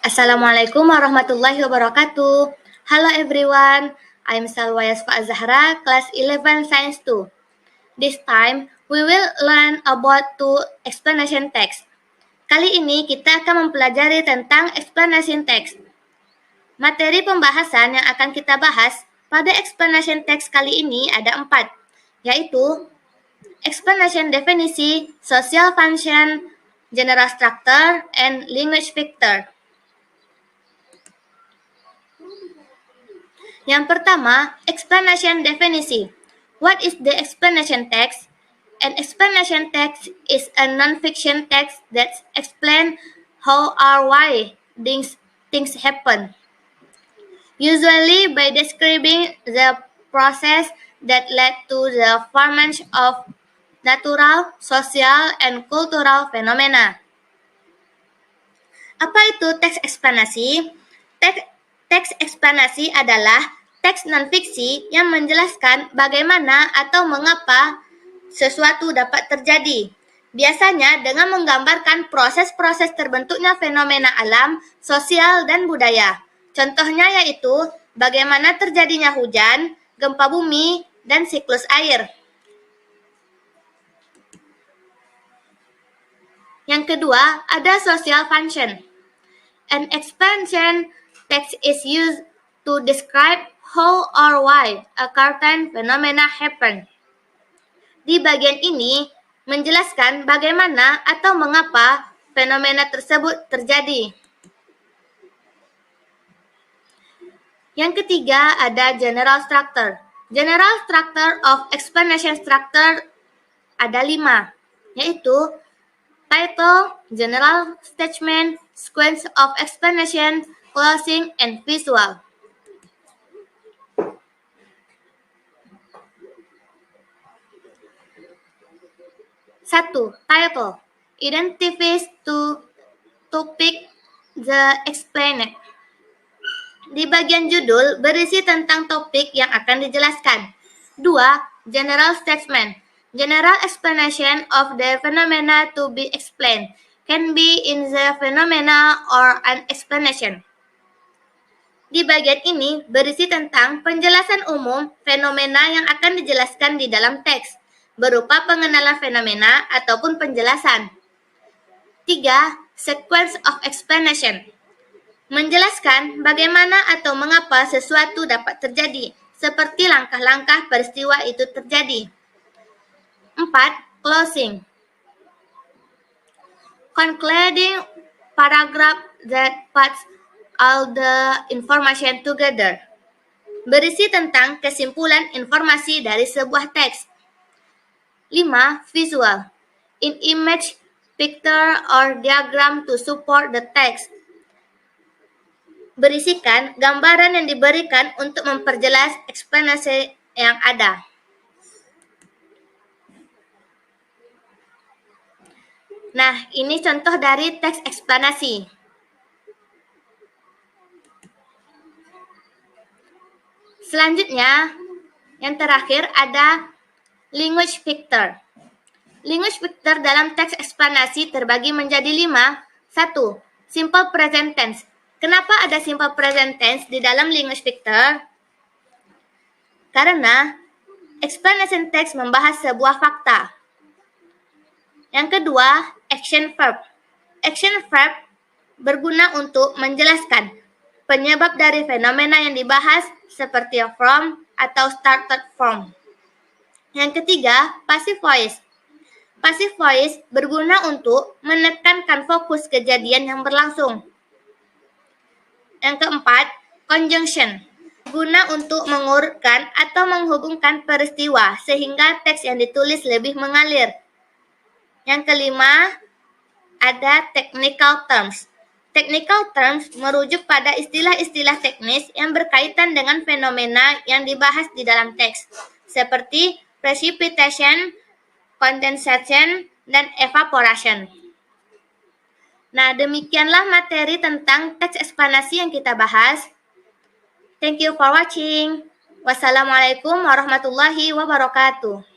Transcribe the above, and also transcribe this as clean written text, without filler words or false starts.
Assalamualaikum warahmatullahi wabarakatuh. Hello everyone, I'm Salwa Yasfa Zahra, class 11 Science 2. This time, we will learn about two explanation text. Kali ini kita akan mempelajari tentang explanation text. Materi pembahasan yang akan kita bahas pada explanation text kali ini ada 4, yaitu explanation definisi, social function, general structure, and language vector. Yang pertama, explanation definisi. What is the explanation text? An explanation text is a non-fiction text that explains how or why things happen, usually by describing the process that led to the formation of natural, social, and cultural phenomena. Apa itu teks eksplanasi? Teks eksplanasi adalah teks non-fiksi yang menjelaskan bagaimana atau mengapa sesuatu dapat terjadi. Biasanya dengan menggambarkan proses-proses terbentuknya fenomena alam, sosial, dan budaya. Contohnya yaitu bagaimana terjadinya hujan, gempa bumi, dan siklus air. Yang kedua, ada social function. An expansion text is used to describe how or why a certain phenomena happen. Di bagian ini menjelaskan bagaimana atau mengapa fenomena tersebut terjadi. Yang ketiga ada general structure. General structure of explanation structure ada 5, yaitu title, general statement, sequence of explanation, closing, and visual. Satu, title. Identifies to topic the explained. Di bagian judul berisi tentang topik yang akan dijelaskan. 2. General statement. General explanation of the phenomena to be explained can be in the phenomena or an explanation. Di bagian ini berisi tentang penjelasan umum fenomena yang akan dijelaskan di dalam teks, berupa pengenalan fenomena ataupun penjelasan. 3. Sequence of explanation. Menjelaskan bagaimana atau mengapa sesuatu dapat terjadi, seperti langkah-langkah peristiwa itu terjadi. 4. Closing. Concluding paragraph that puts all the information together. Berisi tentang kesimpulan informasi dari sebuah teks. 5. Visual. In image, picture, or diagram to support the text. Berisikan gambaran yang diberikan untuk memperjelas eksplanasi yang ada. Nah, ini contoh dari teks eksplanasi. Selanjutnya, yang terakhir ada language vector. Language vector dalam teks eksplanasi terbagi menjadi 5. 1. Simple present tense. Kenapa ada simple present tense di dalam language vector? Karena explanation text membahas sebuah fakta. Yang kedua, action verb. Action verb berguna untuk menjelaskan penyebab dari fenomena yang dibahas seperti from atau started from. Yang ketiga, passive voice. Passive voice berguna untuk menekankan fokus kejadian yang berlangsung. Yang keempat, conjunction. Guna untuk mengurutkan atau menghubungkan peristiwa sehingga teks yang ditulis lebih mengalir. Yang kelima, ada technical terms. Technical terms merujuk pada istilah-istilah teknis yang berkaitan dengan fenomena yang dibahas di dalam teks, seperti precipitation, condensation, dan evaporation. Nah, demikianlah materi tentang teks eksplanasi yang kita bahas. Thank you for watching. Wassalamualaikum warahmatullahi wabarakatuh.